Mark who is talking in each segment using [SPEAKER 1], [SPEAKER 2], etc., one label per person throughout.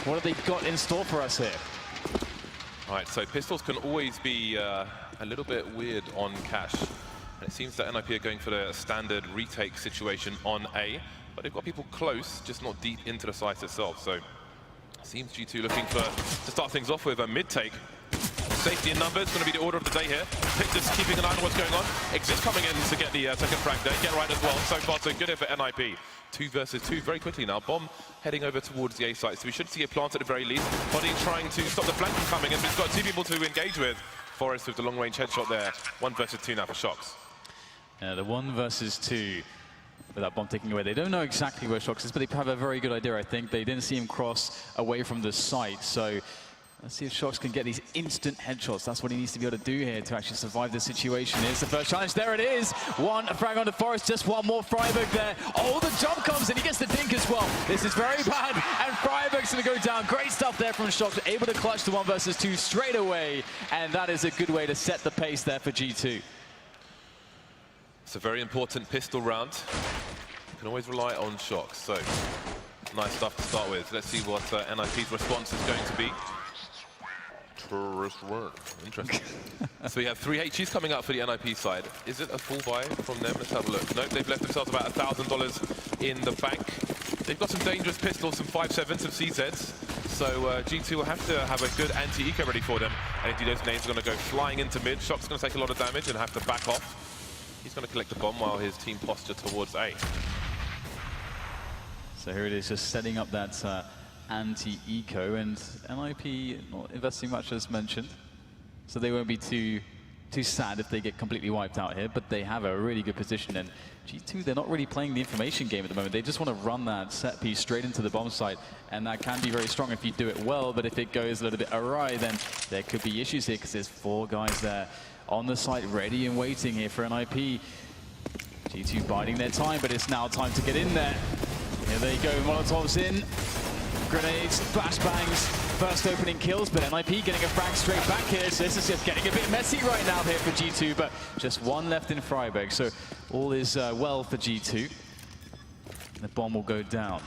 [SPEAKER 1] What have they got in store for us here?
[SPEAKER 2] All right, so pistols can always be a little bit weird on Cache. And it seems that NIP are going for the standard retake situation on A, but they've got people close, just not deep into the site itself. So it seems G2 looking to start things off with a mid-take. Safety in numbers, going to be the order of the day here. Pick just keeping an eye on what's going on. Exist coming in to get the second frag there. Get right as well. So far, so good here for NIP. 2 versus 2 very quickly now. Bomb heading over towards the A site. So we should see a plant at the very least. Body trying to stop the flank from coming in. But he's got 2 people to engage with. Forrest with the long-range headshot there. 1 versus 2 now for Shox.
[SPEAKER 1] Yeah, the 1 versus 2 with that bomb taking away. They don't know exactly where Shox is, but they have a very good idea, I think. They didn't see him cross away from the site. So let's see if Shox can get these instant headshots. That's what he needs to be able to do here to actually survive this situation. Here's the first challenge. There it is. 1 frag on the Forest. Just 1 more. Freiburg there. Oh, the jump comes in. He gets the dink as well. This is very bad. And Freiburg's going to go down. Great stuff there from Shox. Able to clutch the 1 versus 2 straight away. And that is a good way to set the pace there for G2.
[SPEAKER 2] It's a very important pistol round. You can always rely on Shox. So nice stuff to start with. Let's see what NIP's response is going to be. Interesting. So we have 3 HEs coming up for the NIP side. Is it a full buy from them? Let's have a look. Nope, they've left themselves about $1,000 in the bank. They've got some dangerous pistols, some 5.7s, some CZs. So G2 will have to have a good anti-eco ready for them. And indeed, those nades are going to go flying into mid. Shock's going to take a lot of damage and have to back off. He's going to collect the bomb while his team posture towards A.
[SPEAKER 1] So here it is, just setting up that anti-eco, and NIP not investing much as mentioned, so they won't be too sad if they get completely wiped out here, but they have a really good position. And G2, they're not really playing the information game at the moment. They just want to run that set piece straight into the bomb site, and that can be very strong if you do it well, but if it goes a little bit awry, then there could be issues here, because there's 4 guys there on the site ready and waiting here for NIP. G2 biding their time, but it's now time to get in there. Here they go, Molotovs in. Grenades, flashbangs, first opening kills, but NIP getting a frag straight back here, so this is just getting a bit messy right now here for G2, but just 1 left in Freiburg, so all is well for G2. The bomb will go down.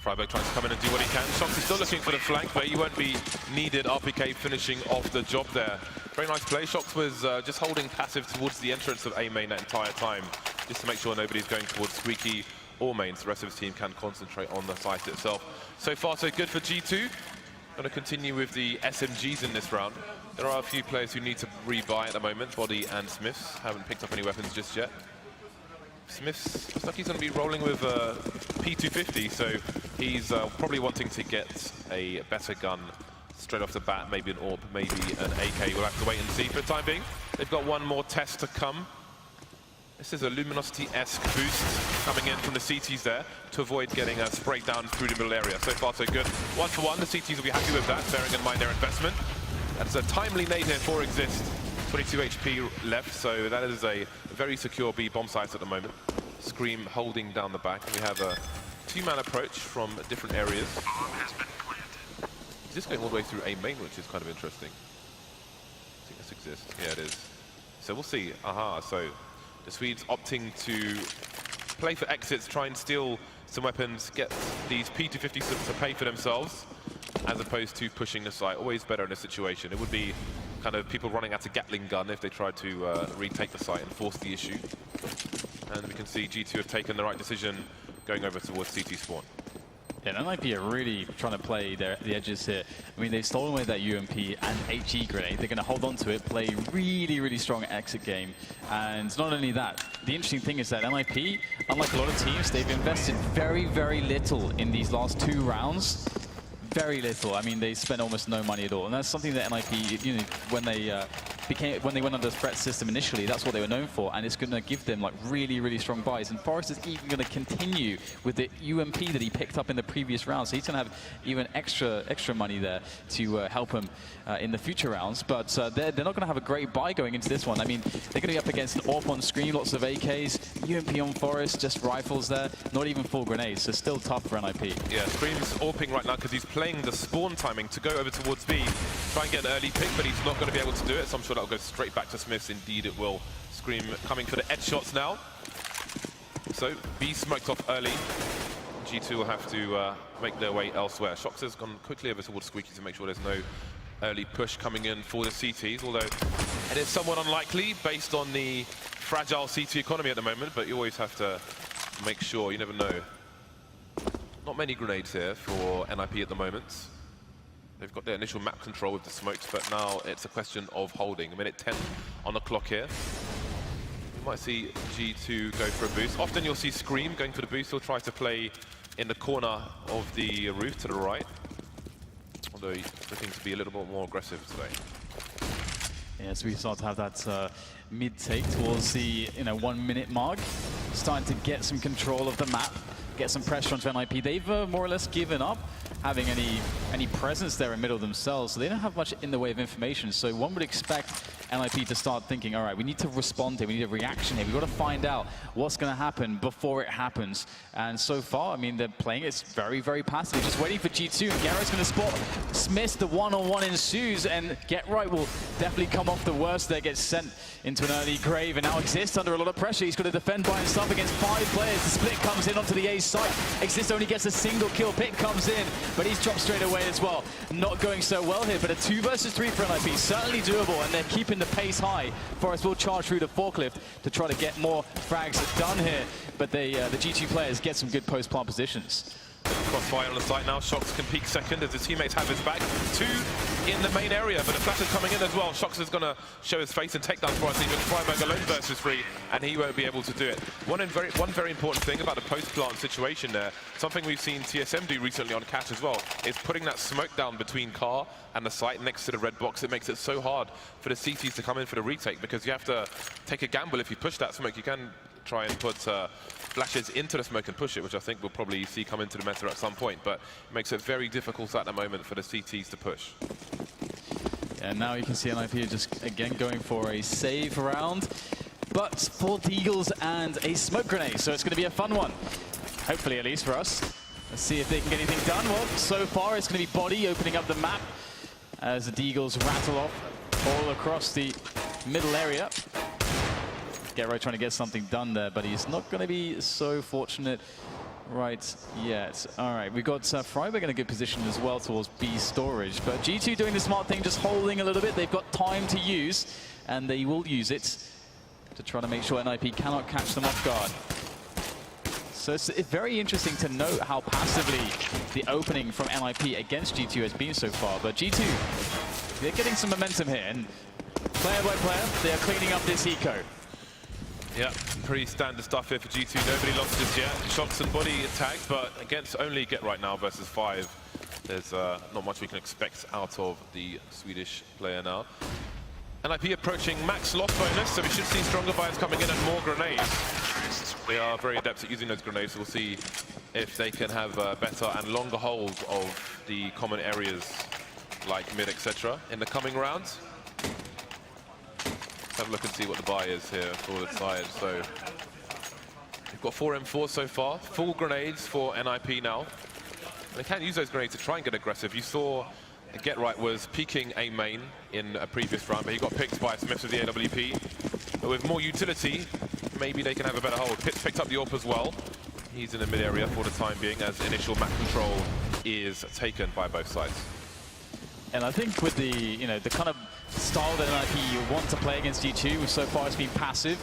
[SPEAKER 2] Freiburg trying to come in and do what he can. Shox is still looking for the flank, but he won't be needed. RPK finishing off the job there. Very nice play. Shox was just holding passive towards the entrance of A main that entire time, just to make sure nobody's going towards Squeaky or mains. The rest of his team can concentrate on the site itself. So far, so good for G2. Going to continue with the SMGs in this round. There are a few players who need to rebuy at the moment. Body and Smiths haven't picked up any weapons just yet. Smiths looks like he's going to be rolling with P250, so he's probably wanting to get a better gun straight off the bat, maybe an AWP, maybe an AK. We'll have to wait and see for the time being. They've got 1 more test to come. This is a Luminosity-esque boost coming in from the CTs there to avoid getting sprayed down through the middle area. So far, so good. 1 for 1. The CTs will be happy with that, bearing in mind their investment. That's a timely nade here for Exist. 22 HP left, so that is a very secure B bomb site at the moment. Scream holding down the back. And we have a 2-man approach from different areas. Is this going all the way through A main, which is kind of interesting. I think this Exists. Yeah, it is. So we'll see. Aha, so the Swedes opting to play for exits, try and steal some weapons, get these P250s to pay for themselves, as opposed to pushing the site. Always better in a situation. It would be kind of people running out a Gatling gun if they tried to retake the site and force the issue. And we can see G2 have taken the right decision going over towards CT spawn.
[SPEAKER 1] Yeah, NIP are really trying to play the edges here. I mean, they've stolen away that UMP and HE grenade. They're going to hold on to it, play really, really strong exit game. And not only that, the interesting thing is that NIP, unlike a lot of teams, they've invested very, very little in these last 2 rounds. Very little. I mean, they spent almost no money at all. And that's something that NIP, you know, when they went under the threat system initially, that's what they were known for, and it's going to give them like really, really strong buys. And Forrest is even going to continue with the UMP that he picked up in the previous round, so he's going to have even extra money there to help him in the future rounds. But they're not going to have a great buy going into this one. I mean, they're going to be up against an AWP on screen, lots of AKs, UMP on Forrest, just rifles there, not even full grenades, so still tough for NIP.
[SPEAKER 2] Yeah, Scream's AWPing right now because he's playing the spawn timing to go over towards B, try and get an early pick, but he's not going to be able to do it, so I'm sure that'll go straight back to Smiths. Indeed it will. Scream coming for the edge shots now. So B smoked off early. G2 will have to make their way elsewhere. Shox has gone quickly over towards Squeaky to make sure there's no early push coming in for the CTs, although it is somewhat unlikely based on the fragile CT economy at the moment, but you always have to make sure, you never know. Not many grenades here for NIP at the moment. They've got their initial map control with the smokes, but now it's a question of holding. A minute 10 on the clock here. You might see G2 go for a boost. Often you'll see Scream going for the boost. He'll try to play in the corner of the roof to the right. Although he's looking to be a little bit more aggressive today.
[SPEAKER 1] Yeah, so we start to have that mid-take towards the 1 minute mark. Starting to get some control of the map, get some pressure onto NIP. They've more or less given up having any presence there in middle themselves, so they don't have much in the way of information. So one would expect NIP to start thinking, all right, we need to respond here, we need a reaction here, we've got to find out what's going to happen before it happens. And so far, I mean, they're playing it very, very passively, just waiting for G2, and Garrett's going to spot Smith. The one-on-one ensues, and Get Right will definitely come off the worst there, gets sent into an early grave, and now Exist under a lot of pressure. He's got to defend by himself against 5 players. The split comes in onto the A site. Exist only gets a single kill. Pick comes in, but he's dropped straight away as well. Not going so well here, but a 2 versus 3 for NIP, certainly doable, and they're keeping the pace high. Forest will charge through the forklift to try to get more frags done here, but the G2 players get some good post-plant positions.
[SPEAKER 2] Crossfire on the site now. Shox can peek second as his teammates have his back. 2 in the main area, but the flash is coming in as well. Shox is going to show his face and take down for us. Even Freiberg alone versus 3, and he won't be able to do it. One very important thing about the post-plant situation there, something we've seen TSM do recently on Cache as well, is putting that smoke down between car and the site next to the red box. It makes it so hard for the CTs to come in for the retake, because you have to take a gamble. If you push that smoke, you can try and put flashes into the smoke and push it, which I think we'll probably see come into the meta at some point, but it makes it very difficult at the moment for the CTs to push.
[SPEAKER 1] Yeah, now you can see NIP just again going for a save round, but for Deagles and a smoke grenade, so it's going to be a fun one. Hopefully, at least for us. Let's see if they can get anything done. Well, so far it's going to be Body opening up the map as the Deagles rattle off all across the middle area. Get Right trying to get something done there, but he's not going to be so fortunate right yet. All right, we've got Freiberg in a good position as well towards B storage, but G2 doing the smart thing, just holding a little bit. They've got time to use, and they will use it to try to make sure NIP cannot catch them off guard. So it's very interesting to note how passively the opening from NIP against G2 has been so far, but G2, they're getting some momentum here, and player by player, they are cleaning up this eco.
[SPEAKER 2] Yeah, pretty standard stuff here for G2. Nobody lost just yet. Shox and Body tagged, but against only Get Right now versus 5, there's not much we can expect out of the Swedish player now. NIP approaching max loss bonus, so we should see stronger buys coming in and more grenades. They are very adept at using those grenades, so we'll see if they can have better and longer hold of the common areas like mid, etc. in the coming rounds. Have a look and see what the buy is here for the side. So we've got 4 M4 so far, full grenades for NIP now. They can use those grenades to try and get aggressive. You saw Get Right was peeking A main in a previous round, but he got picked by Smith with the AWP. But with more utility, maybe they can have a better hold. Pitts picked up the AWP as well. He's in the mid area for the time being, as initial map control is taken by both sides.
[SPEAKER 1] And I think with the, the kind of style that NIP want to play against G2, so far it's been passive.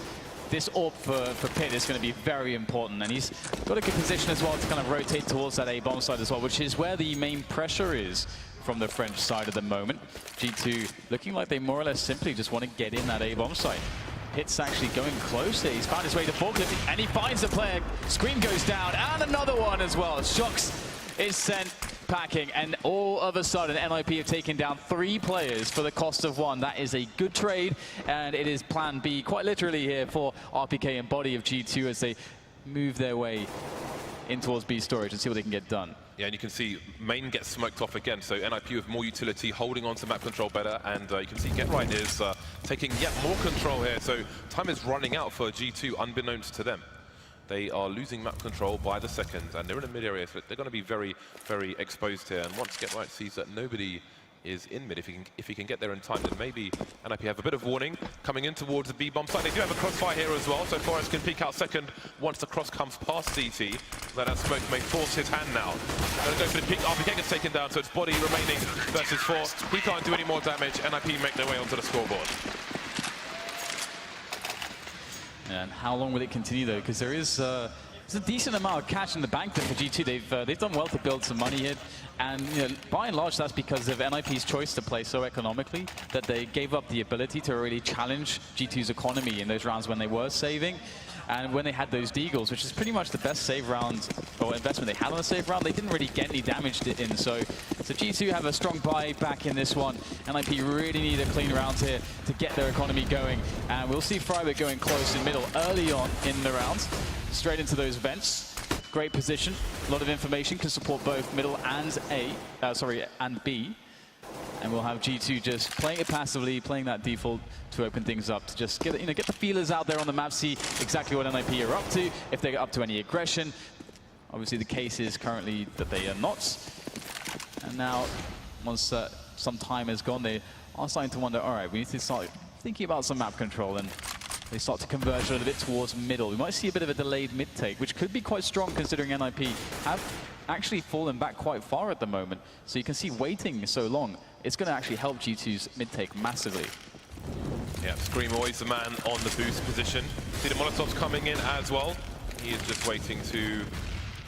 [SPEAKER 1] This AWP for Pitt is going to be very important, and he's got a good position as well to kind of rotate towards that A-bomb side as well, which is where the main pressure is from the French side at the moment. G2 looking like they more or less simply just want to get in that A-bomb site. Pitt's actually going close there. He's found his way to forklift, and he finds a player. Scream goes down, and another one as well. Shox is sent packing, and all of a sudden NIP have taken down 3 players for the cost of 1. That is a good trade, and it is plan B quite literally here for RPK and Body of G2 as they move their way in towards B storage and see what they can get done.
[SPEAKER 2] Yeah, and you can see main gets smoked off again, so NIP with more utility, holding on to map control better, and you can see Get Right is taking yet more control here, so time is running out for G2 unbeknownst to them. They are losing map control by the second, and they're in the mid area, so they're going to be very, very exposed here. And once Get Right sees that nobody is in mid. If he can get there in time, then maybe NIP have a bit of warning coming in towards the B bomb site. They do have a crossfire here as well, so Forrest can peek out second once the cross comes past CT. That Smoke may force his hand now. Gonna go for the peek. RPK gets taken down, so it's Body remaining versus 4. He can't do any more damage. NIP make their way onto the scoreboard.
[SPEAKER 1] And how long will it continue though? Because there's a decent amount of cash in the bank there for G2. They've done well to build some money here, and you know, by and large that's because of NIP's choice to play so economically that they gave up the ability to really challenge G2's economy in those rounds when they were saving. And when they had those deagles, which is pretty much the best save round or investment they had on a save round, they didn't really get any damage in. So G2 have a strong buy back in this one. NIP really need a clean round here to get their economy going. And we'll see Freiburg going close in middle early on in the round, straight into those vents. Great position, a lot of information, can support both middle and and B. And we'll have G2 just playing it passively, playing that default to open things up, to just get the feelers out there on the map, see exactly what NIP are up to, if they're up to any aggression. Obviously the case is currently that they are not. And now, once some time has gone, they are starting to wonder, all right, we need to start thinking about some map control, and they start to converge a little bit towards middle. We might see a bit of a delayed mid take, which could be quite strong considering NIP have actually fallen back quite far at the moment. So you can see waiting so long, it's going to actually help G2's mid take massively.
[SPEAKER 2] Yeah, Scream always the man on the boost position. See the Molotovs coming in as well. He is just waiting to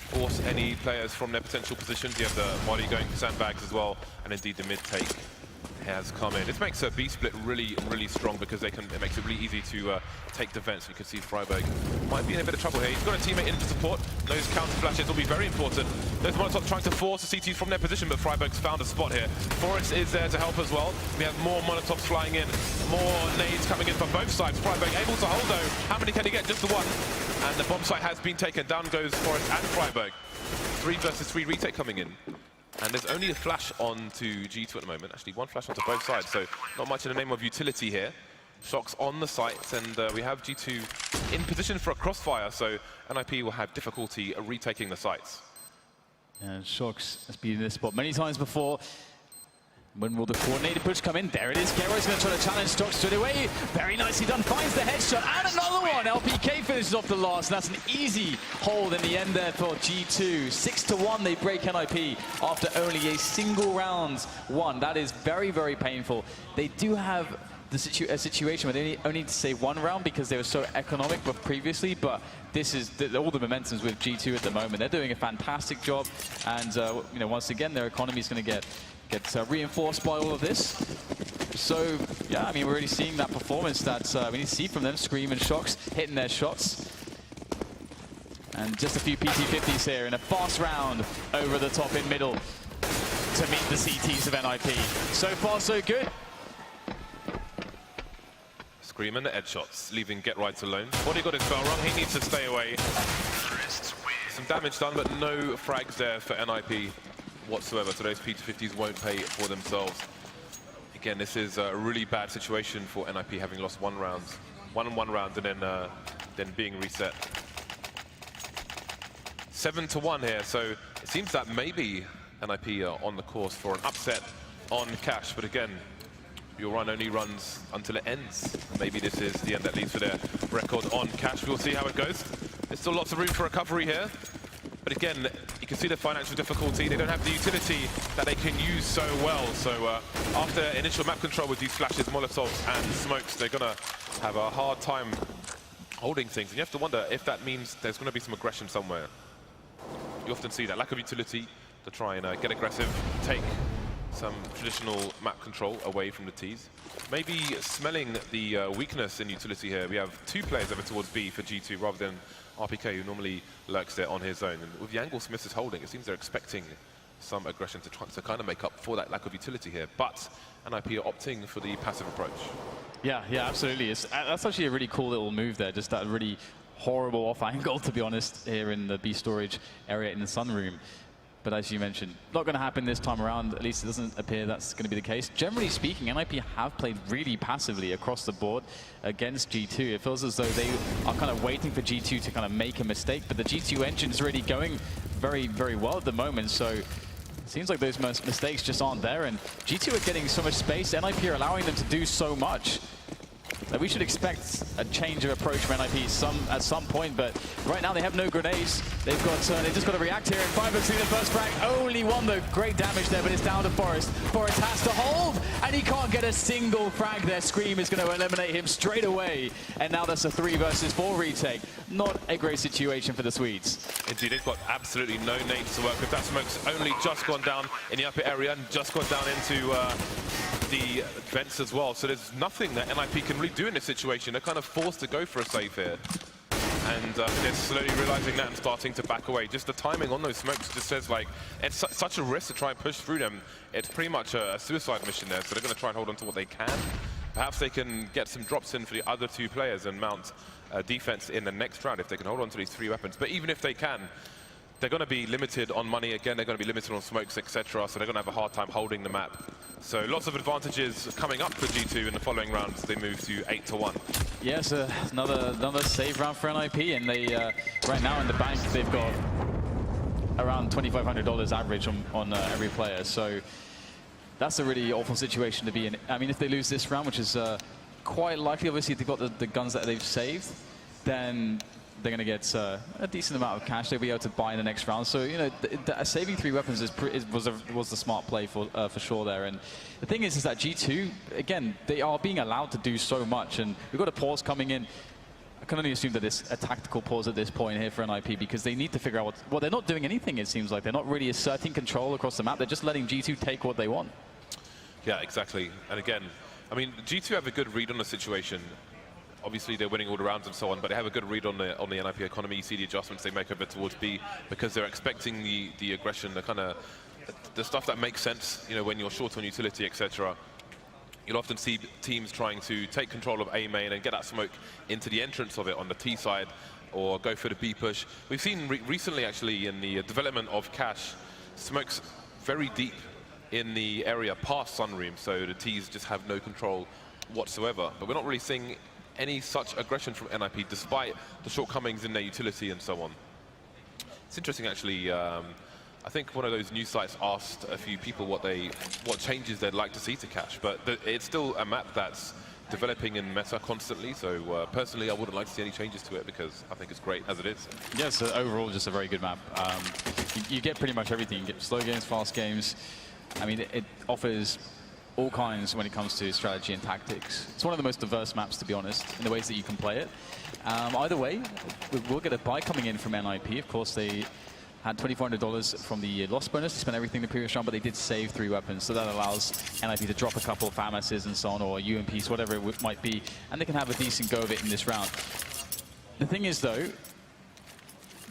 [SPEAKER 2] force any players from their potential positions. You have the Molly going for sandbags as well, and indeed the mid take has come in. This makes a B split really, really strong because it makes it really easy to take defense. You can see Freiburg might be in a bit of trouble here. He's got a teammate in to support. Those counter flashes will be very important. Those Molotovs trying to force the CTs from their position, but Freiburg's found a spot here. Forrest is there to help as well. We have more Molotovs flying in, more nades coming in from both sides. Freiburg able to hold though. How many can he get? Just the one. And the bomb site has been taken. Down goes Forrest and Freiburg. 3 versus 3 retake coming in. And there's only a flash onto G2 at the moment. Actually, one flash onto both sides, so not much in the name of utility here. Shox on the site, and we have G2 in position for a crossfire, so NIP will have difficulty retaking the sites.
[SPEAKER 1] And Shox has been in this spot many times before. When will the coordinated push come in? There it is. Kero's going to try to challenge Shox straight away. Very nicely done. Finds the headshot. And another one. LPK finishes off the last. And that's an easy hold in the end there for G2. 6-1, they break NIP after only a single round won. That is very, very painful. They do have a situation where they only need to save one round because they were so economic previously, but this is all the momentum's with G2 at the moment. They're doing a fantastic job, and you know, once again, their economy is going to get reinforced by all of this. So, yeah, I mean, we're already seeing that performance that we need to see from them. Scream and Shox hitting their shots. And just a few PT50s here in a fast round over the top in middle to meet the CTs of NIP. So far, so good.
[SPEAKER 2] Scream and the headshots, leaving Get Right alone. Body got his spell wrong, he needs to stay away. Some damage done, but no frags there for NIP whatsoever, so those PT50s won't pay for themselves. Again, this is a really bad situation for NIP, having lost one round and then being reset. 7-1 here, so it seems that maybe NIP are on the course for an upset on Cache, but again, your run only runs until it ends. Maybe this is the end that leads for their record on Cache. We'll see how it goes. There's still lots of room for recovery here. But again, you can see the financial difficulty. They don't have the utility that they can use so well. So after initial map control with these flashes, Molotovs and smokes, they're going to have a hard time holding things. And you have to wonder if that means there's going to be some aggression somewhere. You often see that lack of utility to try and get aggressive, take some traditional map control away from the Ts. Maybe smelling the weakness in utility here. We have 2 players over towards B for G2 rather than RPK, who normally lurks there on his own. And with the angle Smith is holding, it seems they're expecting some aggression to try to kind of make up for that lack of utility here. But NIP are opting for the passive approach. Yeah,
[SPEAKER 1] absolutely. That's actually a really cool little move there. Just that really horrible off angle, to be honest, here in the B storage area in the sunroom. But as you mentioned, not going to happen this time around. At least it doesn't appear that's going to be the case. Generally speaking, NIP have played really passively across the board against G2. It feels as though they are kind of waiting for G2 to kind of make a mistake. But the G2 engine is really going very, very well at the moment. So Seems like those mistakes just aren't there, and G2 are getting so much space. NIP are allowing them to do so much. Like, we should expect a change of approach from NIP at some point, but right now they have no grenades. They just got to react here, and 5 the first frag. Only one, though. Great damage there, but it's down to Forest. Forest has to hold, and he can't get a single frag there. Scream is going to eliminate him straight away, and now that's a 3 versus 4 retake. Not a great situation for the Swedes.
[SPEAKER 2] Indeed, they've got absolutely no nades to work with. That smoke's only just gone down in the upper area and just gone down into the vents as well. So there's nothing that NIP can really do in this situation. They're kind of forced to go for a save here. And they're slowly realizing that and starting to back away. Just the timing on those smokes just says, like, it's such a risk to try and push through them. It's pretty much a suicide mission there, so they're going to try and hold on to what they can. Perhaps they can get some drops in for the other 2 players and mount defense in the next round if they can hold on to these 3 weapons. But even if they can, they're going to be limited on money. Again, they're going to be limited on smokes, etc. So they're going to have a hard time holding the map. So lots of advantages coming up for G2 in the following rounds. They move to 8-1.
[SPEAKER 1] Yes, another save round for NIP, and they right now in the bank they've got around $2,500 average on every player. So that's a really awful situation to be in. I mean, if they lose this round, which is quite likely, obviously, if they've got the guns that they've saved, then they're going to get a decent amount of cash they'll be able to buy in the next round. So, you know, saving 3 weapons was the smart play for sure there. And the thing is that G2, again, they are being allowed to do so much. And we've got a pause coming in. I can only assume that it's a tactical pause at this point here for NIP, because they need to figure out well, they're not doing anything, it seems like. They're not really asserting control across the map. They're just letting G2 take what they want.
[SPEAKER 2] Yeah, exactly. And again, I mean, G2 have a good read on the situation. Obviously, they're winning all the rounds and so on, but they have a good read on the NIP economy. You see the adjustments they make over towards B because they're expecting the aggression, the stuff that makes sense. You know, when you're short on utility, etc. You'll often see teams trying to take control of A main and get that smoke into the entrance of it on the T side, or go for the B push. We've seen recently, actually, in the development of Cache, smokes very deep in the area past Sunroom, so the T's just have no control whatsoever. But we're not really seeing any such aggression from NIP, despite the shortcomings in their utility and so on. It's interesting, actually. I think one of those news sites asked a few people what changes they'd like to see to Cache, but it's still a map that's developing in meta constantly. So personally, I wouldn't like to see any changes to it because I think it's great as it is. Yeah,
[SPEAKER 1] so overall, just a very good map. You get pretty much everything. You get slow games, fast games. I mean, it offers all kinds when it comes to strategy and tactics. It's one of the most diverse maps, to be honest, in the ways that you can play it. Either way, we'll get a buy coming in from NIP. Of course, they had $2,400 from the loss bonus. They spent everything in the previous round, but they did save 3 weapons. So that allows NIP to drop a couple of FAMASs and so on, or UMPs, whatever it might be, and they can have a decent go of it in this round. The thing is, though,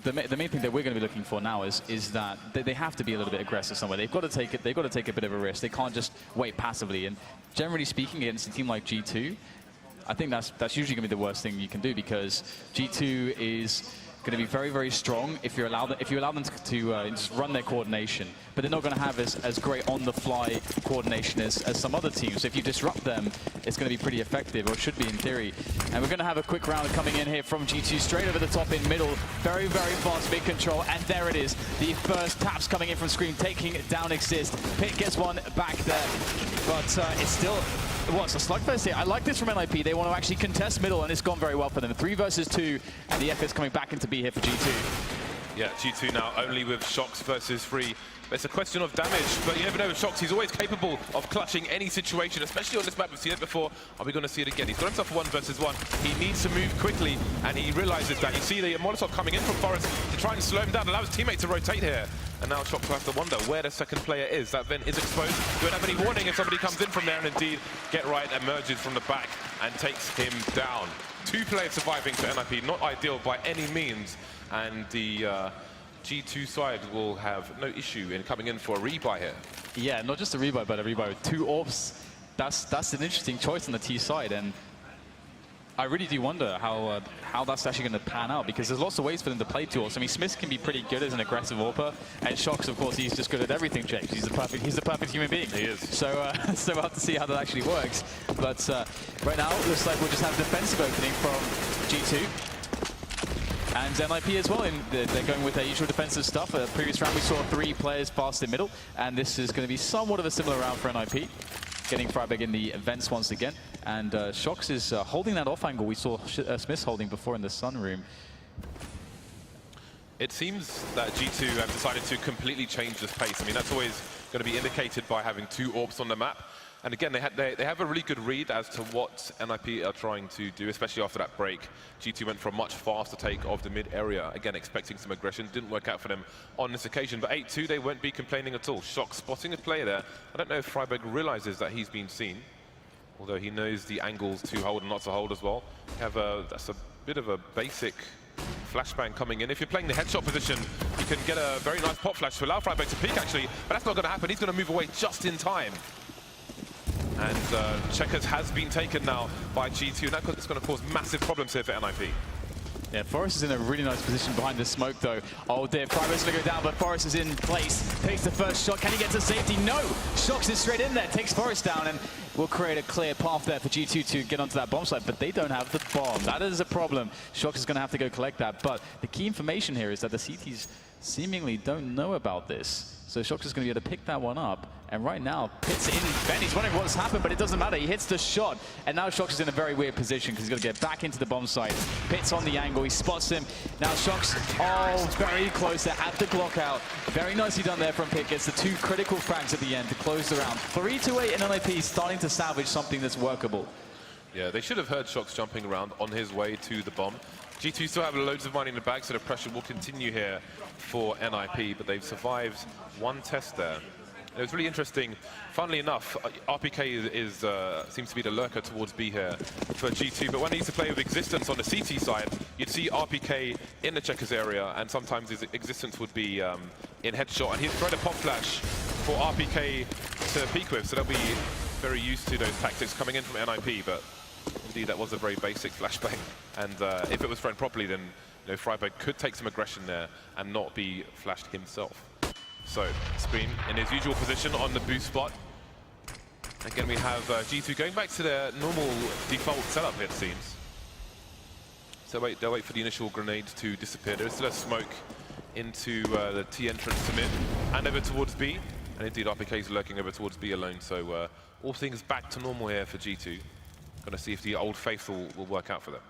[SPEAKER 1] the main thing that we're going to be looking for now is that they have to be a little bit aggressive somewhere. They've got to take it. They've got to take a bit of a risk. They can't just wait passively. And generally speaking, against a team like G2, I think that's usually going to be the worst thing you can do, because G2 is going to be very, very strong if you allow them to just run their coordination, but they're not going to have as great on-the-fly coordination as some other teams. So if you disrupt them, it's going to be pretty effective, or should be in theory. And we're going to have a quick round coming in here from G2, straight over the top in middle. Very, very fast mid control, and there it is. The first taps coming in from Scream, taking down Exist. Pit gets one back there, but it's still... Well, it's a slugfest here. I like this from NIP. They want to actually contest middle, and it's gone very well for them. 3 versus 2, and the F is coming back into B here for G2.
[SPEAKER 2] Yeah, G2 now only with Shocks versus 3. It's a question of damage, but you never know with Shocks. He's always capable of clutching any situation, especially on this map. We've seen it before. Are we going to see it again? He's got himself 1 versus 1. He needs to move quickly, and he realizes that. You see the Molotov coming in from Forest to try and slow him down, allow his teammate to rotate here. And now Shocks has to wonder where the second player is. That vent is exposed. You won't have any warning if somebody comes in from there, and indeed, Get Right emerges from the back and takes him down. 2 players surviving for NIP, not ideal by any means. And the G2 side will have no issue in coming in for a rebuy here.
[SPEAKER 1] Yeah, not just a rebuy, but a rebuy with 2 orbs. That's an interesting choice on the T side, and I really do wonder how that's actually going to pan out, because there's lots of ways for them to play 2 orbs. I mean, Smith can be pretty good as an aggressive AWPer, and Shocks, of course, he's just good at everything, James. He's the perfect human being.
[SPEAKER 2] He is.
[SPEAKER 1] So we'll have to see how that actually works. But right now, it looks like we'll just have a defensive opening from G2. And NIP as well, they're going with their usual defensive stuff. Previous round we saw 3 players fast in middle, and this is going to be somewhat of a similar round for NIP. Getting Freiburg in the vents once again. And Shox is holding that off angle we saw Smith holding before in the sunroom.
[SPEAKER 2] It seems that G2 have decided to completely change this pace. I mean, that's always going to be indicated by having 2 AWPs on the map. And again, they have a really good read as to what NIP are trying to do, especially after that break. G2 went for a much faster take of the mid area, again expecting some aggression. Didn't work out for them on this occasion, but 8-2, they won't be complaining at all. Shock spotting a player there. I don't know if Freiburg realizes that he's been seen, although he knows the angles to hold and not to hold as well. That's a bit of a basic flashbang coming in. If you're playing the headshot position, you can get a very nice pop flash to allow Freiburg to peek actually, but that's not going to happen. He's going to move away just in time. And Checkers has been taken now by G2, and that's going to cause massive problems here for NIP.
[SPEAKER 1] Yeah, Forrest is in a really nice position behind the smoke, though. Oh dear, Freiburg's going to go down, but Forrest is in place. Takes the first shot. Can he get to safety? No! Shox is straight in there, takes Forrest down, and will create a clear path there for G2 to get onto that bomb site, but they don't have the bomb. That is a problem. Shox is going to have to go collect that, but the key information here is that the CTs seemingly don't know about this. So Shox is going to be able to pick that one up, and right now, Pit's in Ben. He's wondering what's happened, but it doesn't matter. He hits the shot, and now Shox is in a very weird position because he's got to get back into the bomb site. Pit's on the angle, he spots him. Now Shox, very close there at the Glock out. Very nicely done there from Pit. Gets the 2 critical frags at the end to close the round. 3-8 in NIP, starting to salvage something that's workable.
[SPEAKER 2] Yeah, they should have heard Shox jumping around on his way to the bomb. G2 still have loads of money in the bag, so the pressure will continue here for NIP, but they've survived 1 test there. It was really interesting. Funnily enough, RPK seems to be the lurker towards B here for G2, but when he used to play with Existence on the CT side, you'd see RPK in the Checkers area, and sometimes his Existence would be in headshot, and he'd throw the pop flash for RPK to peek with, so they'll be very used to those tactics coming in from NIP, but indeed that was a very basic flashbang, and if it was thrown properly, then Freiburg could take some aggression there and not be flashed himself. So, Scream in his usual position on the boost spot. Again, we have G2 going back to their normal default setup, it seems. So they'll wait for the initial grenade to disappear. There is still a smoke into the T entrance to mid and over towards B. And indeed, RPK is lurking over towards B alone. So all things back to normal here for G2. Going to see if the old faithful will work out for them.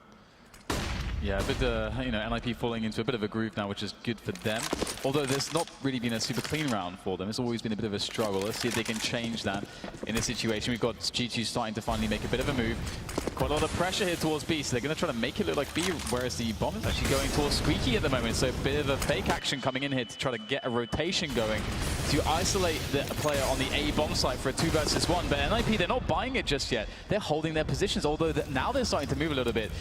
[SPEAKER 1] Yeah, but NIP falling into a bit of a groove now, which is good for them. Although there's not really been a super clean round for them. It's always been a bit of a struggle. Let's see if they can change that in this situation. We've got G2 starting to finally make a bit of a move. Quite a lot of pressure here towards B, so they're going to try to make it look like B, whereas the bomb is actually going towards Squeaky at the moment. So a bit of a fake action coming in here to try to get a rotation going to isolate the player on the A bomb site for a 2 versus 1. But NIP, they're not buying it just yet. They're holding their positions, although now they're starting to move a little bit.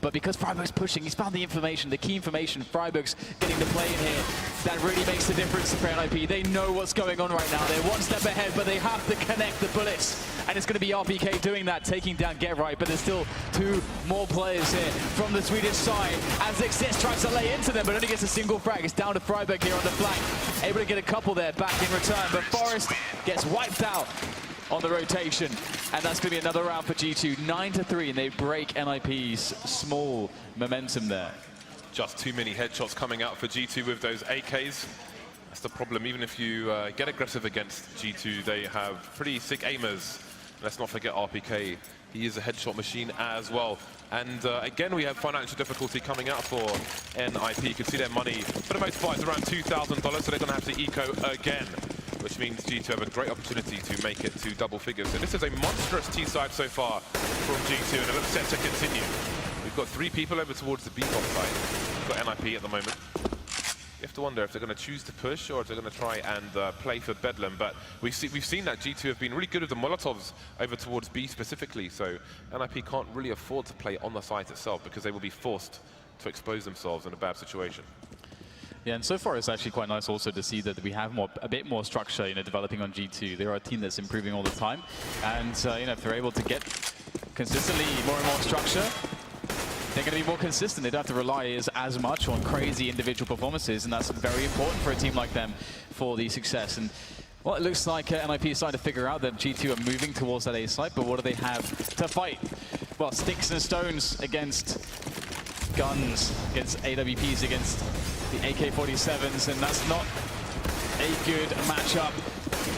[SPEAKER 1] But because Freiburg's pushing, he's found the information, the key information. Freiburg's getting the play in here. That really makes the difference for NIP. They know what's going on right now. They're 1 step ahead, but they have to connect the bullets. And it's going to be RPK doing that, taking down Get Right. But there's still 2 more players here from the Swedish side. As ECS tries to lay into them, but only gets a single frag. It's down to Freiburg here on the flank. Able to get a couple there back in return. But Forrest gets wiped out on the rotation, and that's going to be another round for G2. 9-3, and they break NIP's small momentum there.
[SPEAKER 2] Just too many headshots coming out for G2 with those AKs. That's the problem. Even if you get aggressive against G2, they have pretty sick aimers. Let's not forget RPK. He is a headshot machine as well. And again, we have financial difficulty coming out for NIP. You can see their money, for the most part, is around $2,000, so they're going to have to eco again, which means G2 have a great opportunity to make it to double figures. And this is a monstrous T-side so far from G2, and it looks set to continue. We've got 3 people over towards the B bomb side. We've got NIP at the moment. You have to wonder if they're going to choose to push or if they're going to try and play for Bedlam. But we've seen that G2 have been really good with the Molotovs over towards B specifically. So NIP can't really afford to play on the site itself because they will be forced to expose themselves in a bad situation.
[SPEAKER 1] Yeah, and so far it's actually quite nice also to see that we have a bit more structure, developing on G2. They're a team that's improving all the time, and if they're able to get consistently more and more structure, they're going to be more consistent. They don't have to rely as much on crazy individual performances, and that's very important for a team like them for the success. And well, it looks like NIP is starting to figure out that G2 are moving towards that A site, but what do they have to fight? Well, sticks and stones against guns against AWPs, against the AK-47s, and that's not a good matchup.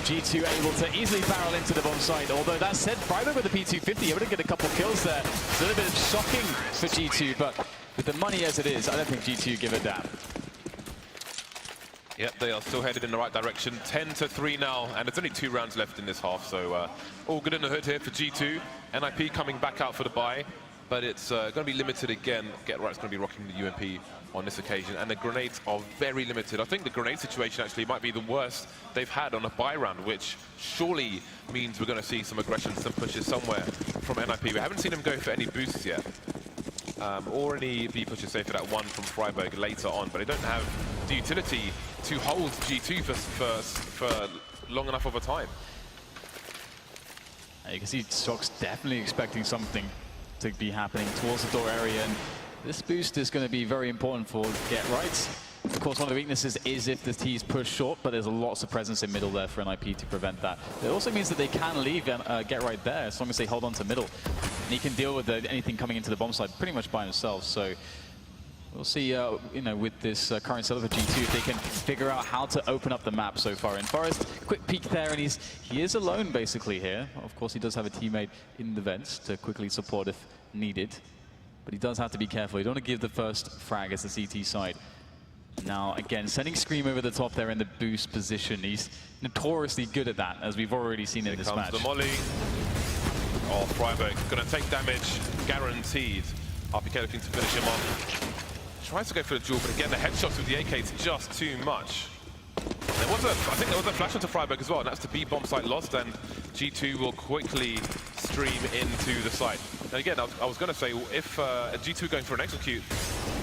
[SPEAKER 1] G2 able to easily barrel into the bomb site. Although that said, Freiburg with the P250 able to get a couple kills there. It's a little bit shocking for G2, but with the money as it is, I don't think G2 give a damn.
[SPEAKER 2] Yep, they are still headed in the right direction. 10-3 now, and there's only 2 rounds left in this half, so all good in the hood here for G2. NIP coming back out for the buy, but it's going to be limited again. Get Right's going to be rocking the UMP on this occasion, and the grenades are very limited. I think the grenade situation actually might be the worst they've had on a buy round, which surely means we're going to see some aggression, some pushes somewhere from NIP. We haven't seen them go for any boosts yet, or any B pushes, say for that one from Freiburg later on, but they don't have the utility to hold G2 for long enough of a time.
[SPEAKER 1] You can see Shock's definitely expecting something to be happening towards the door area, and this boost is going to be very important for Get Right. Of course, one of the weaknesses is if the T's push short, but there's lots of presence in middle there for NIP to prevent that. It also means that they can leave Get Right there as long as they hold on to middle. And he can deal with anything coming into the bomb side pretty much by himself. So we'll see, you know, with this current setup of G2, if they can figure out how to open up the map so far. And Forrest, quick peek there, and he is alone basically here. Of course, he does have a teammate in the vents to quickly support if needed. But he does have to be careful. You don't want to give the first frag as the CT side. Now, again, sending Scream over the top there in the boost position. He's notoriously good at that, as we've already seen in this match.
[SPEAKER 2] Here comes the molly. Oh, Freiburg going to take damage, guaranteed. RPK looking to finish him off. Tries to go for the duel, but again, the headshots with the AK is just too much. There was I think there was a flash onto Freiburg as well, and that's the B bomb site lost, and G2 will quickly stream into the site. And again, I was going to say, if G2 going for an execute,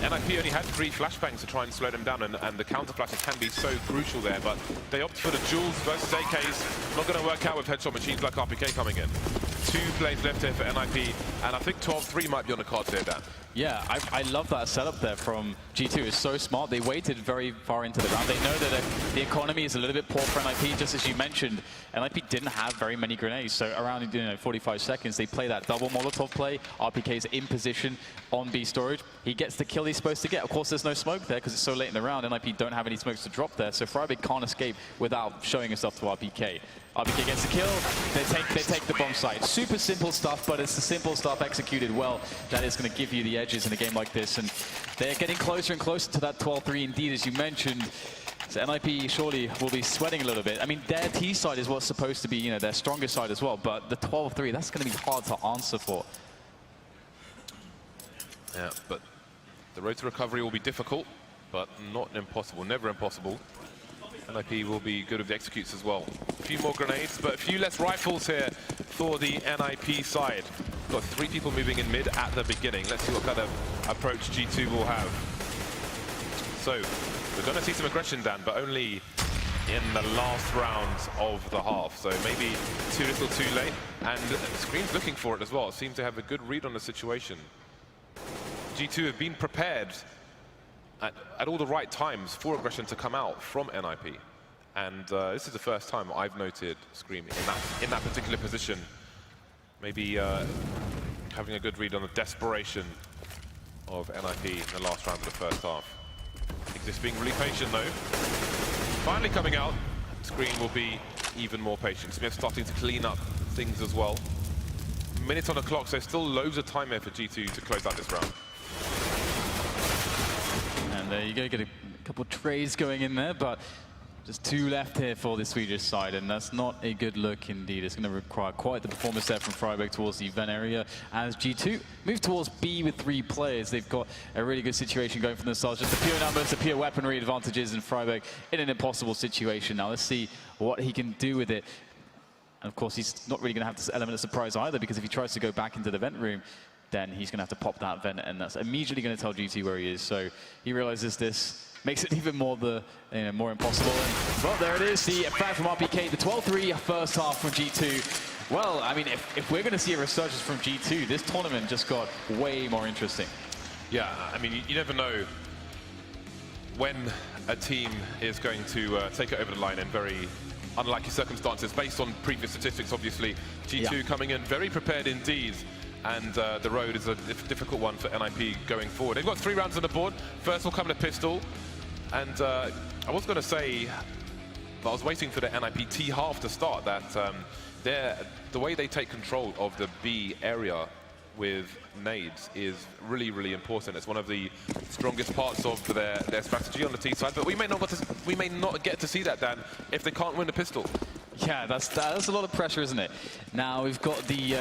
[SPEAKER 2] NIP only had 3 flashbangs to try and slow them down, and the counter flashes can be so crucial there, but they opt for the duels versus AKs. Not going to work out with headshot machines like RPK coming in. 2 plays left here for NIP, and I think 12-3 might be on the cards here, Dan.
[SPEAKER 1] Yeah, I love that setup there from G2. It's so smart. They waited very far into the round. They know that the economy is a little bit poor for NIP, just as you mentioned. NIP didn't have very many grenades, so around 45 seconds, they play that double Molotov play. RPK's in position on B storage. He gets the kill he's supposed to get. Of course, there's no smoke there because it's so late in the round. NIP don't have any smokes to drop there, so Freiburg can't escape without showing himself to RPK. RPK gets the kill, they take the bomb site. Super simple stuff, but it's the simple stuff executed well that is going to give you the edges in a game like this. And they're getting closer and closer to that 12-3 indeed, as you mentioned. So NIP surely will be sweating a little bit. I mean, their T side is what's supposed to be, you know, their strongest side as well, but the 12-3, that's going to be hard to answer for.
[SPEAKER 2] Yeah, but the road to recovery will be difficult, but not impossible, never impossible. NIP will be good with the executes as well. A few more grenades, but a few less rifles here for the NIP side. Got 3 people moving in mid at the beginning. Let's see what kind of approach G2 will have. So, we're going to see some aggression, Dan, but only in the last round of the half. So maybe too little too late. And Scream's looking for it as well. Seems to have a good read on the situation. G2 have been prepared at all the right times for aggression to come out from NIP. And this is the first time I've noted Scream in that particular position. Maybe having a good read on the desperation of NIP in the last round of the first half. Exist being really patient though. Finally coming out, Scream will be even more patient. Smith starting to clean up things as well. Minutes on the clock, so still loads of time here for G2 to close out this round.
[SPEAKER 1] And there you go, get a couple trays going in there, but just 2 left here for the Swedish side, and that's not a good look indeed. It's going to require quite the performance there from Freiburg towards the event area. As G2 move towards B with 3 players, they've got a really good situation going for themselves. Just the pure numbers, the pure weaponry advantages, and Freiburg in an impossible situation. Now let's see what he can do with it. And of course, he's not really going to have this element of surprise either, because if he tries to go back into the vent room, then he's going to have to pop that vent, and that's immediately going to tell G2 where he is. So he realizes this makes it even more more impossible. And, well, there it is, the frag from RPK, the 12-3 first half from G2. Well, I mean, if we're going to see a resurgence from G2, this tournament just got way more interesting.
[SPEAKER 2] Yeah, I mean, you never know when a team is going to take it over the line in very unlikely circumstances, based on previous statistics, obviously. G2 coming in very prepared indeed. and the road is a difficult one for NIP going forward. They've got 3 rounds on the board. First will come to pistol, and I was going to say, but I was waiting for the NIP T half to start, that the way they take control of the B area with nades is really, really important. It's one of the strongest parts of their strategy on the T side, but we may not get to see that, Dan, if they can't win the pistol.
[SPEAKER 1] Yeah, that's a lot of pressure, isn't it? Now we've got the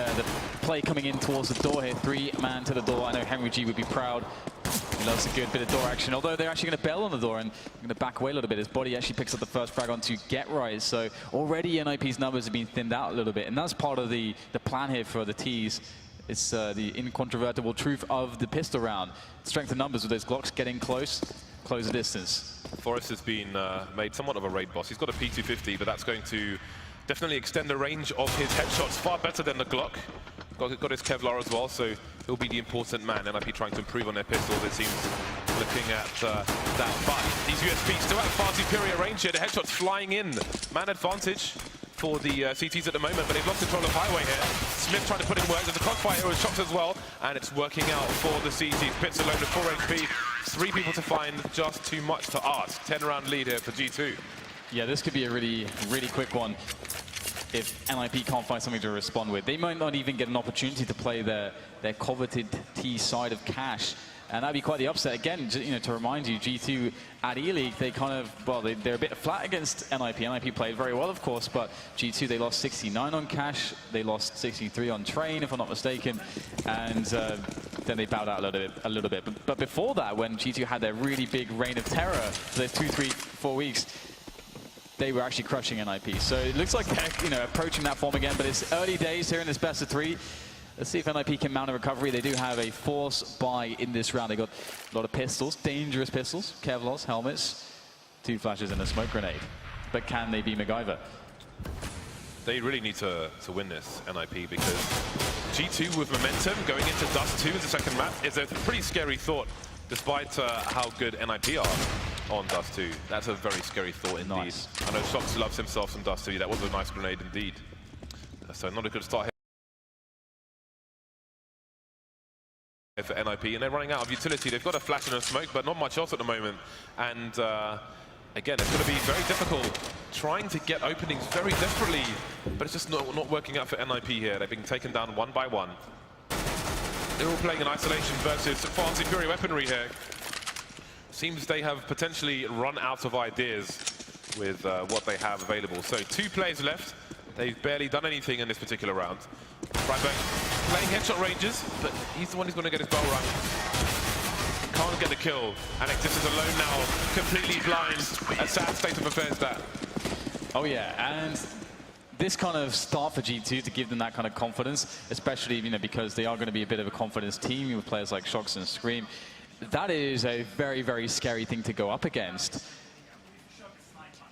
[SPEAKER 1] play coming in towards the door here. 3-man to the door. I know Henry G would be proud. He loves a good bit of door action, although they're actually going to bail on the door and going to back away a little bit. His body actually picks up the first frag onto Get Right, so already NIP's numbers have been thinned out a little bit, and that's part of the plan here for the T's. It's the incontrovertible truth of the pistol round. Strength of numbers with those Glocks getting close the distance.
[SPEAKER 2] Forrest has been made somewhat of a raid boss. He's got a P250, but that's going to definitely extend the range of his headshots far better than the Glock. Got his Kevlar as well, so he'll be the important man. NIP trying to improve on their pistols, it seems, looking at that. But these USPs still have far superior range here. The headshots flying in. Man advantage for the CTs at the moment, but they've lost control of highway here. Smith trying to put in work. There's a crossfire here with shots as well, and it's working out for the CTs. Pitts alone at 4 HP. 3 people to find, just too much to ask. 10-round lead here for G2.
[SPEAKER 1] Yeah, this could be a really, really quick one if NIP can't find something to respond with. They might not even get an opportunity to play their coveted T side of Cache. And that'd be quite the upset. Again, you know, to remind you, G2 at E-League, they kind of, well, they're a bit flat against NIP. NIP played very well, of course, but G2, they lost 69 on Cache. They lost 63 on Train, if I'm not mistaken. And then they bowed out a little bit. But before that, when G2 had their really big reign of terror for those 2, 3, 4 weeks, they were actually crushing NIP. So it looks like they're, you know, approaching that form again, but it's early days here in this best of 3. Let's see if NIP can mount a recovery. They do have a force buy in this round. They got a lot of pistols, dangerous pistols, Kevlars, helmets, 2 flashes and a smoke grenade. But can they be MacGyver?
[SPEAKER 2] They really need to win this, NIP, because G2 with momentum going into Dust 2 as the second map is a pretty scary thought, despite how good NIP are on Dust 2. That's a very scary thought indeed.
[SPEAKER 1] Nice.
[SPEAKER 2] I know Shox loves himself some Dust 2. That was a nice grenade indeed. So not a good start here for NIP, and they're running out of utility. They've got a flash and a smoke, but not much else at the moment. And again, it's going to be very difficult trying to get openings very desperately, but it's just not working out for NIP here. They've been taken down one by one. They're all playing in isolation versus far superior weaponry here. Seems they have potentially run out of ideas with what they have available. So 2 players left. They've barely done anything in this particular round. Freiberg playing headshot ranges, but he's the one who's going to get his bow run. Can't get the kill. And Exis is alone now, completely blind. A sad state of affairs, that.
[SPEAKER 1] Oh yeah, and this kind of start for G2 to give them that kind of confidence, especially, you know, because they are going to be a bit of a confidence team with players like Shox and Scream. That is a very, very scary thing to go up against.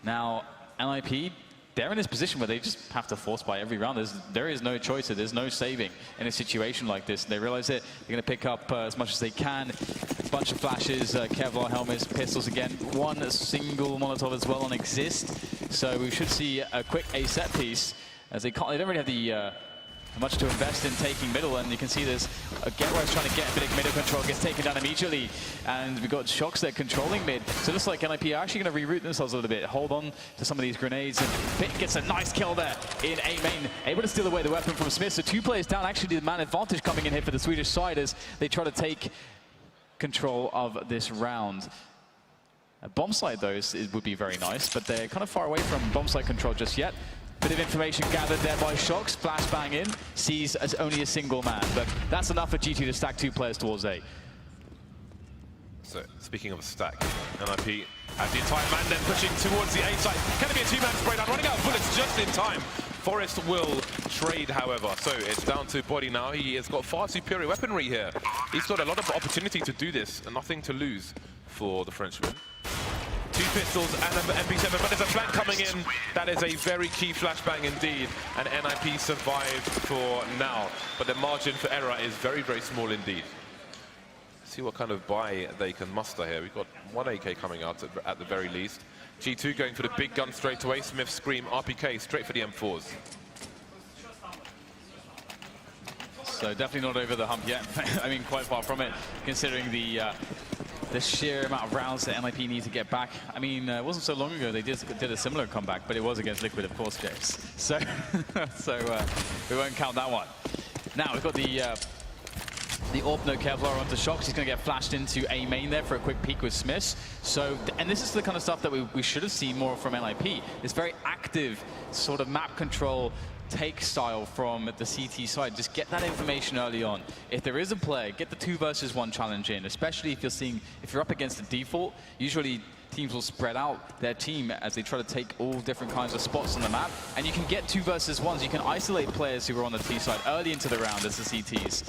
[SPEAKER 1] Now, NIP, they're in this position where they just have to force buy every round. There is no choice. There's no saving in a situation like this. They realize it. They're going to pick up as much as they can. A bunch of flashes, Kevlar helmets, pistols again. 1 single Molotov as well on Exist. So we should see a quick A set piece, as they don't really have the much to invest in taking middle, and you can see there's a Get Right's trying to get a bit of middle control, gets taken down immediately, and we've got Shox there controlling mid. So it looks like NIP are actually going to reroute themselves a little bit, hold on to some of these grenades, and Pitt gets a nice kill there in A main, able to steal away the weapon from Smith. So 2 players down, actually the man advantage coming in here for the Swedish side as they try to take control of this round. A bomb site though would be very nice, but they're kind of far away from bomb site control just yet. Bit of information gathered there by Shox, flashbang in, sees as only a single man, but that's enough for G2 to stack 2 players towards A.
[SPEAKER 2] So, speaking of a stack, NIP has the entire man then pushing towards the A side. Can it be a 2-man spray down? Running out of bullets just in time. Forrest will trade, however, so it's down to Body now. He has got far superior weaponry here. He's got a lot of opportunity to do this, and nothing to lose for the Frenchman. 2 pistols and an MP7, but there's a flank coming in. That is a very key flashbang indeed, and NIP survived for now. But the margin for error is very, very small indeed. See what kind of buy they can muster here. We've got 1 AK coming out at the very least. G2 going for the big gun straight away. Smith, Scream, RPK straight for the M4s.
[SPEAKER 1] So definitely not over the hump yet. I mean, quite far from it, considering the sheer amount of rounds that NIP need to get back. I mean, it wasn't so long ago they did a similar comeback, but it was against Liquid, of course, James. So, we won't count that one. Now we've got the AWP no Kevlar onto Shox. He's going to get flashed into A main there for a quick peek with Smiths. So, and this is the kind of stuff that we should have seen more from NIP. This very active sort of map control take style from the CT side. Just get that information early on. If there is a play, get the 2 versus 1 challenge in, especially if you're up against a default. Usually teams will spread out their team as they try to take all different kinds of spots on the map, and you can get 2 versus 1s. You can isolate players who are on the T side early into the round as the CTs.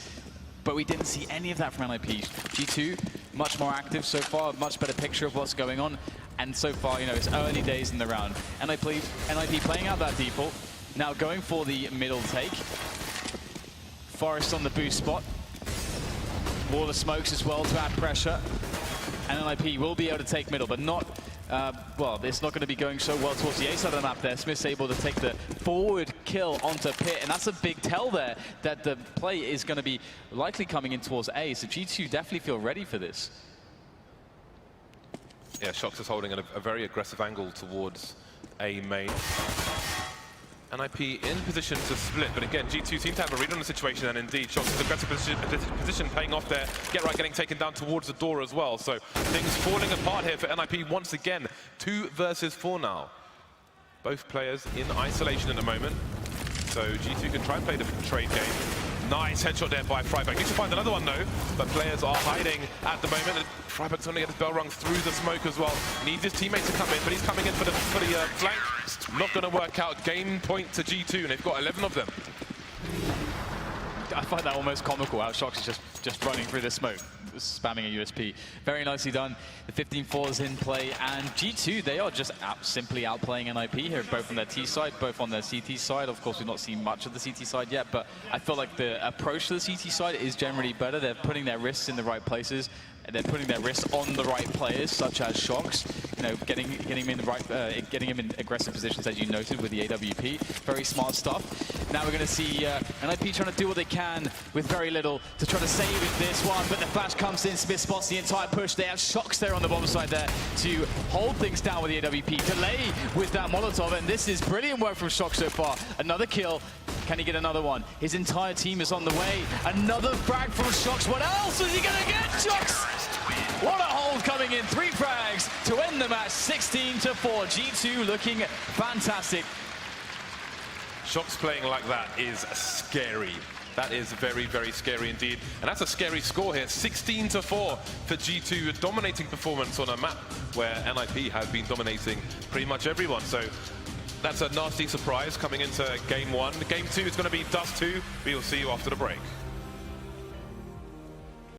[SPEAKER 1] But we didn't see any of that from NIP. G2, much more active so far, much better picture of what's going on. And so far, you know, it's early days in the round. NIP playing out that default. Now going for the middle take. Forest on the boost spot. Wall of smokes as well to add pressure. And NIP will be able to take middle, but not, well, it's not going to be going so well towards the A side of the map there. Smith's able to take the forward kill onto Pit, and that's a big tell there that the play is going to be likely coming in towards A. So G2 definitely feel ready for this.
[SPEAKER 2] Yeah, Shox is holding a very aggressive angle towards A main. NIP in position to split, but again, G2 seem to have a read on the situation, and indeed, Shox's aggressive position paying off there. Get right getting taken down towards the door as well, so things falling apart here for NIP once again. 2 versus 4 now. Both players in isolation at the moment, so G2 can try and play the trade game. Nice headshot there by Freiberg. Needs to find another one though, but players are hiding at the moment. Freiberg's going to get his bell rung through the smoke as well. Needs his teammate to come in, but he's coming in for the flank. Not going to work out. Game point to G2, and they've got 11 of them.
[SPEAKER 1] I find that almost comical how Shox is just running through the smoke, spamming a USP. Very nicely done. The 15-4 is in play, and G2, they are just simply outplaying NIP here, both on their T side, both on their CT side. Of course, we've not seen much of the CT side yet, but I feel like the approach to the CT side is generally better. They're putting their wrists in the right places, and they're putting their wrists on the right players, such as Shox. You know, getting him in the right, getting him in aggressive positions, as you noted with the AWP. Very smart stuff. Now we're going to see NIP trying to do what they can with very little to try to save this one, but the flash comes in. Smith spots the entire push. They have Shox there on the bottom side there to hold things down with the AWP. Delay with that Molotov, and this is brilliant work from Shox so far. Another kill. Can he get another one? His entire team is on the way. Another frag from Shox. What else is he going to get? Shox! What a hold coming in. 3 frags to end the match. 16-4. G2 looking fantastic.
[SPEAKER 2] Shox playing like that is scary. That is very, very scary indeed. And that's a scary score here. 16-4 for G2. A dominating performance on a map where NIP have been dominating pretty much everyone. So that's a nasty surprise coming into Game 1. Game 2 is going to be Dust 2. We will see you after the break.